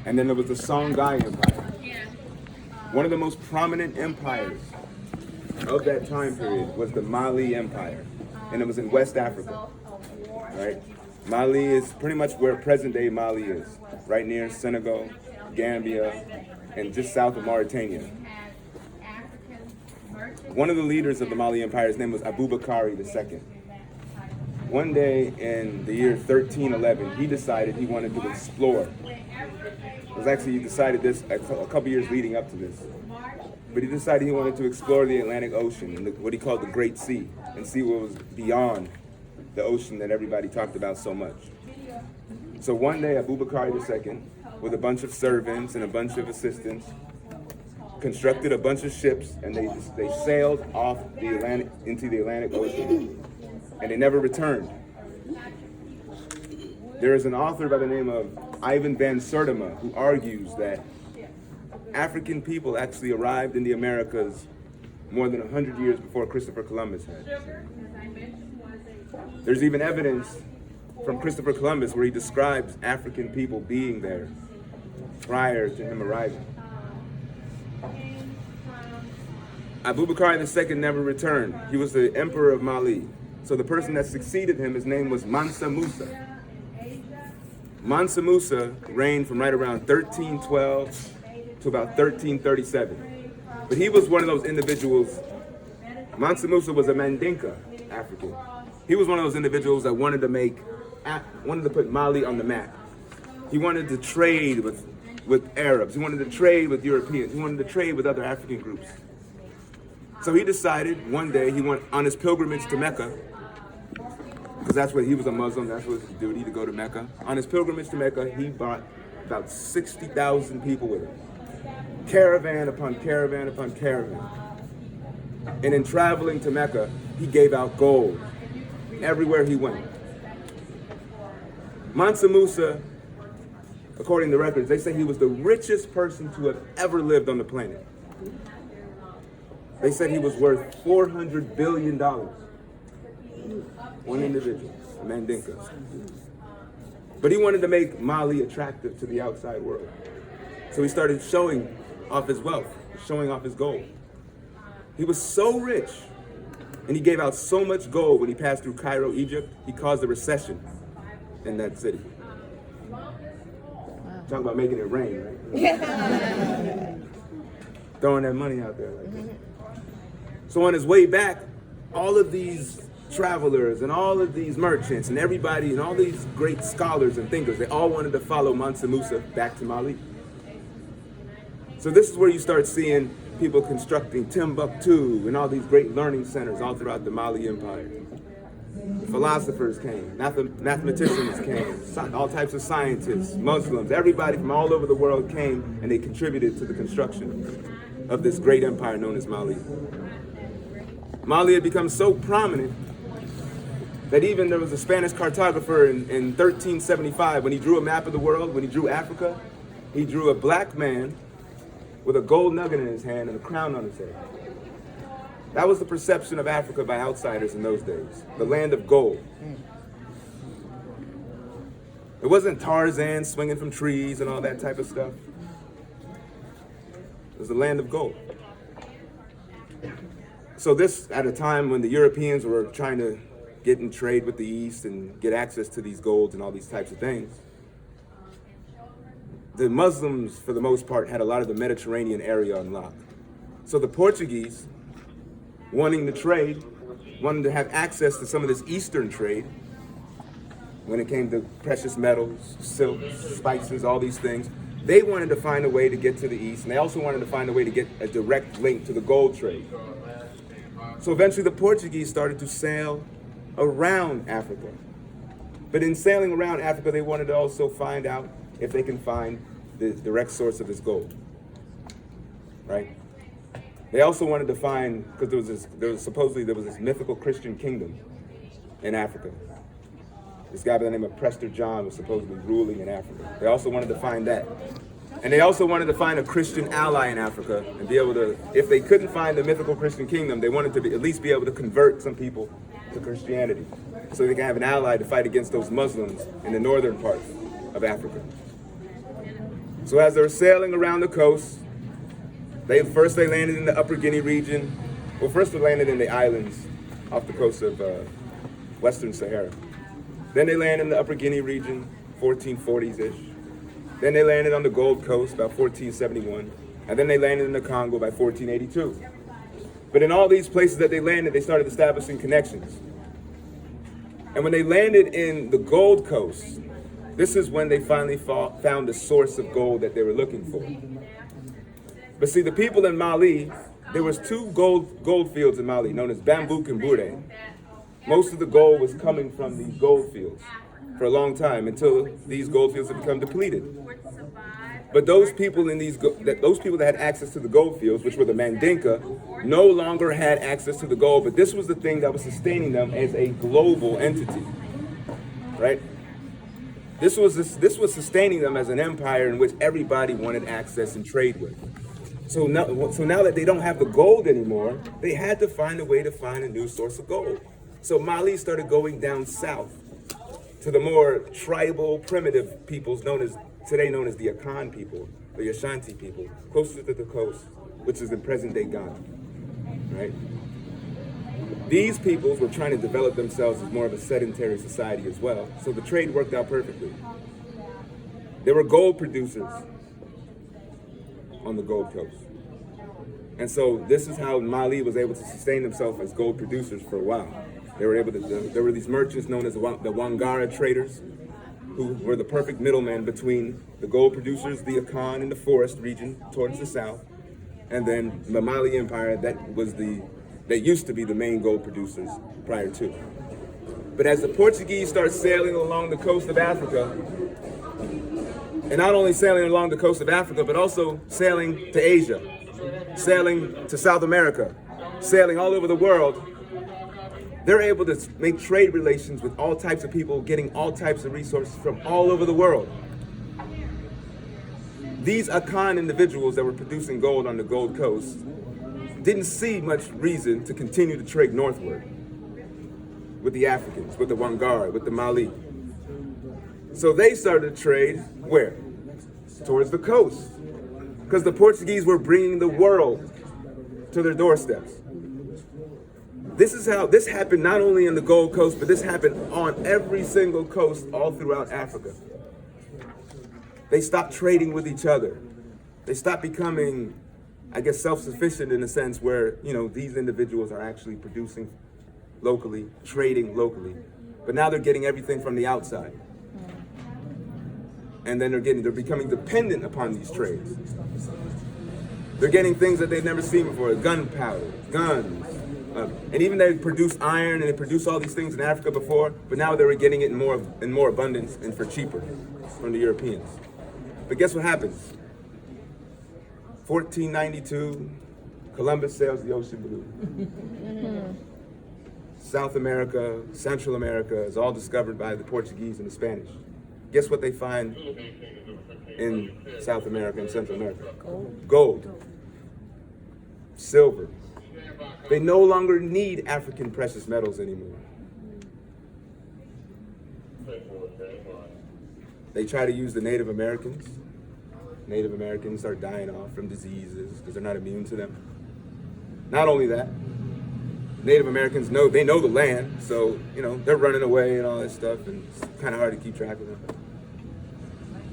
And then there was the Songhai Empire. One of the most prominent empires of that time period was the Mali Empire, and it was in West Africa, right? Mali is pretty much where present-day Mali is, right near Senegal, Gambia, and just south of Mauritania. One of the leaders of the Mali Empire, his name was Abubakar II. One day in the year 1311, he decided he wanted to explore. It was actually, he decided this a couple years leading up to this. But he decided he wanted to explore the Atlantic Ocean and what he called the Great Sea and see what was beyond the ocean that everybody talked about so much. So one day, Abubakar II, with a bunch of servants and a bunch of assistants, constructed a bunch of ships, and they sailed off the Atlantic into the Atlantic Ocean, and they never returned. There is an author by the name of Ivan van Sertima who argues that African people actually arrived in the Americas more than 100 years before Christopher Columbus had. There's even evidence from Christopher Columbus where he describes African people being there prior to him arriving. Abubakar II never returned. He was the emperor of Mali. So the person that succeeded him, his name was Mansa Musa. Mansa Musa reigned from right around 1312 to about 1337. But he was one of those individuals. Mansa Musa was a Mandinka African. He was one of those individuals that wanted to put Mali on the map. He wanted to trade with Arabs. He wanted to trade with Europeans. He wanted to trade with other African groups. So he decided one day he went on his pilgrimage to Mecca, because that's what he was a Muslim, that's what his duty to go to Mecca. On his pilgrimage to Mecca, he brought about 60,000 people with him. Caravan upon caravan upon caravan. And in traveling to Mecca, he gave out gold everywhere he went. Mansa Musa, according to records, they say he was the richest person to have ever lived on the planet. They said he was worth $400 billion. One individual, a Mandinka. But he wanted to make Mali attractive to the outside world. So he started showing off his wealth, showing off his gold. He was so rich, and he gave out so much gold when he passed through Cairo, Egypt, he caused a recession in that city. Talking about making it rain, right? Throwing that money out there like that. So on his way back, all of these travelers and all of these merchants and everybody and all these great scholars and thinkers, they all wanted to follow Mansa Musa back to Mali. So this is where you start seeing people constructing Timbuktu and all these great learning centers all throughout the Mali Empire. Philosophers came, mathematicians came, all types of scientists, Muslims, everybody from all over the world came, and they contributed to the construction of this great empire known as Mali. Mali had become so prominent that even there was a Spanish cartographer in 1375, when he drew a map of the world, when he drew Africa, he drew a black man with a gold nugget in his hand and a crown on his head. That was the perception of Africa by outsiders in those days, the land of gold. It wasn't Tarzan swinging from trees and all that type of stuff. It was the land of gold. So this, at a time when the Europeans were trying to get in trade with the East and get access to these golds and all these types of things, the Muslims, for the most part, had a lot of the Mediterranean area unlocked. So the Portuguese, wanting to trade, wanted to have access to some of this Eastern trade, when it came to precious metals, silks, spices, all these things, they wanted to find a way to get to the East, and they also wanted to find a way to get a direct link to the gold trade. So eventually the Portuguese started to sail around Africa. But in sailing around Africa, they wanted to also find out if they can find the direct source of this gold, right? They also wanted to find, because supposedly there was this mythical Christian kingdom in Africa. This guy by the name of Prester John was supposedly ruling in Africa. They also wanted to find that. And they also wanted to find a Christian ally in Africa and be able to, if they couldn't find the mythical Christian kingdom, they wanted to at least be able to convert some people to Christianity so they can have an ally to fight against those Muslims in the northern part of Africa. So as they were sailing around the coast, they landed in the Upper Guinea region. Well, first they landed in the islands off the coast of Western Sahara. Then they landed in the Upper Guinea region, 1440s-ish. Then they landed on the Gold Coast about 1471. And then they landed in the Congo by 1482. But in all these places that they landed, they started establishing connections. And when they landed in the Gold Coast, this is when they finally found the source of gold that they were looking for. But see, the people in Mali, there was two gold fields in Mali known as Bambouk and Bouré. Most of the gold was coming from these gold fields for a long time until these gold fields had become depleted. But those people that had access to the gold fields, which were the Mandinka, no longer had access to the gold. But this was the thing that was sustaining them as a global entity, right? This was sustaining them as an empire in which everybody wanted access and trade with. So now that they don't have the gold anymore, they had to find a way to find a new source of gold. So Mali started going down south to the more tribal, primitive peoples today known as the Akan people, the Ashanti people, closer to the coast, which is in present-day Ghana, right? These peoples were trying to develop themselves as more of a sedentary society as well, so the trade worked out perfectly. There were gold producers on the Gold Coast. And so this is how Mali was able to sustain themselves as gold producers for a while. There were these merchants known as the Wangara traders, who were the perfect middlemen between the gold producers, the Akan in the forest region towards the south, and then the Mali Empire that used to be the main gold producers prior to. But as the Portuguese start sailing along the coast of Africa, and not only sailing along the coast of Africa, but also sailing to Asia, sailing to South America, sailing all over the world, they're able to make trade relations with all types of people, getting all types of resources from all over the world. These Akan individuals that were producing gold on the Gold Coast didn't see much reason to continue to trade northward with the Africans, with the Wangara, with the Mali. So they started to trade where? Towards the coast. Because the Portuguese were bringing the world to their doorsteps. This happened not only in the Gold Coast, but this happened on every single coast all throughout Africa. They stopped trading with each other. They stopped becoming, I guess, self-sufficient in a sense where, these individuals are actually producing locally, trading locally. But now they're getting everything from the outside. And then they're becoming dependent upon these trades. They're getting things that they've never seen before: gunpowder, guns, and even they produced iron and they produced all these things in Africa before, but now they were getting it in more abundance and for cheaper from the Europeans. But guess what happens? 1492, Columbus sails the ocean blue. South America, Central America is all discovered by the Portuguese and the Spanish. Guess what they find in South America and Central America? Gold. Silver. They no longer need African precious metals anymore. They try to use the Native Americans. Native Americans start dying off from diseases because they're not immune to them. Not only that, Native Americans know the land, so they're running away and all that stuff, and it's kind of hard to keep track of them.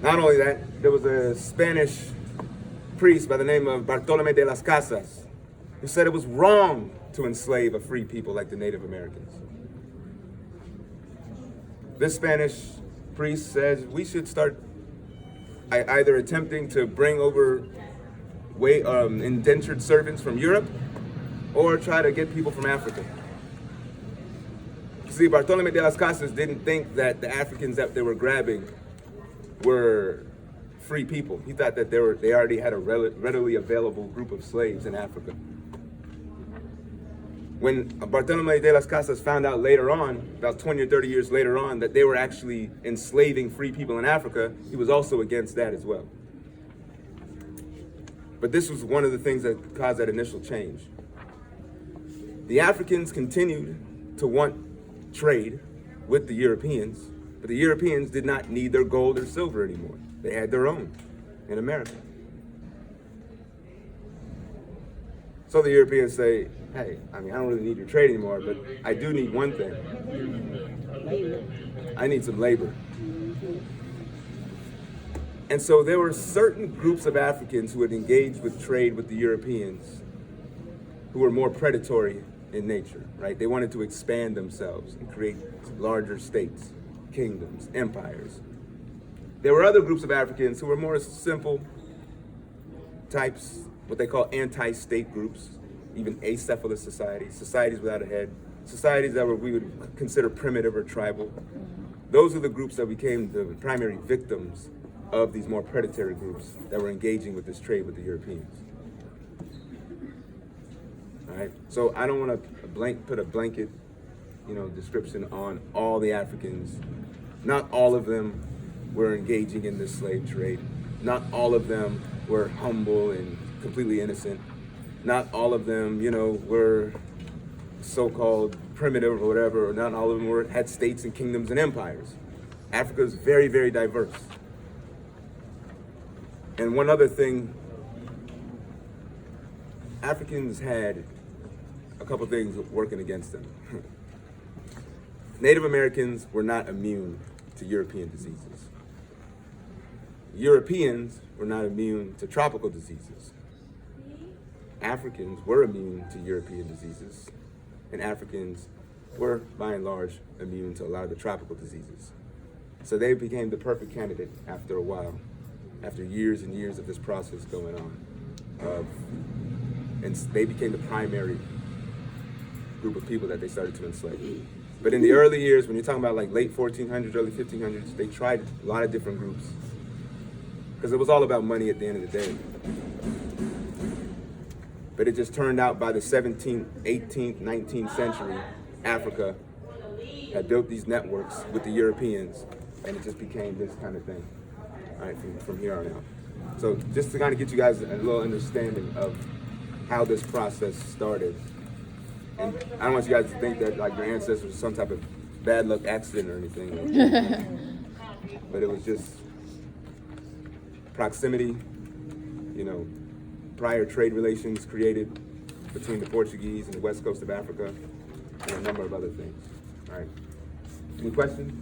Not only that, there was a Spanish priest by the name of Bartolomé de las Casas who said it was wrong to enslave a free people like the Native Americans. This Spanish priest says we should start either attempting to bring over indentured servants from Europe or try to get people from Africa. See, Bartolomé de las Casas didn't think that the Africans that they were grabbing were free people. He thought that they already had a readily available group of slaves in Africa. When Bartolomé de las Casas found out later on, about 20 or 30 years later on, that they were actually enslaving free people in Africa, he was also against that as well. But this was one of the things that caused that initial change. The Africans continued to want trade with the Europeans, but the Europeans did not need their gold or silver anymore. They had their own. in America. So the Europeans say, hey, I don't really need your trade anymore, but I do need one thing. I need some labor. And so there were certain groups of Africans who had engaged with trade with the Europeans who were more predatory in nature, right? They wanted to expand themselves and create larger states, kingdoms, empires. There were other groups of Africans who were more simple types, what they call anti-state groups, even acephalous societies, societies without a head, societies that we would consider primitive or tribal. Those are the groups that became the primary victims of these more predatory groups that were engaging with this trade with the Europeans. All right, so I don't want to put a blanket, description on all the Africans. Not all of them were engaging in this slave trade. Not all of them were humble and completely innocent. Not all of them, were so-called primitive or whatever, or not all of them had states and kingdoms and empires. Africa is very, very diverse. And one other thing, Africans had a couple things working against them. Native Americans were not immune to European diseases. Europeans were not immune to tropical diseases. Africans were immune to European diseases, and Africans were, by and large, immune to a lot of the tropical diseases. So they became the perfect candidate after a while, after years and years of this process going on. And they became the primary group of people that they started to enslave. But in the early years, when you're talking about like late 1400s, early 1500s, they tried a lot of different groups because it was all about money at the end of the day. But it just turned out by the 17th, 18th, 19th century, Africa had built these networks with the Europeans, and it just became this kind of thing, all right, from here on out. So just to kind of get you guys a little understanding of how this process started. And I don't want you guys to think that like your ancestors were some type of bad luck accident or anything. But it was just proximity, prior trade relations created between the Portuguese and the west coast of Africa, and a number of other things. All right. Any questions?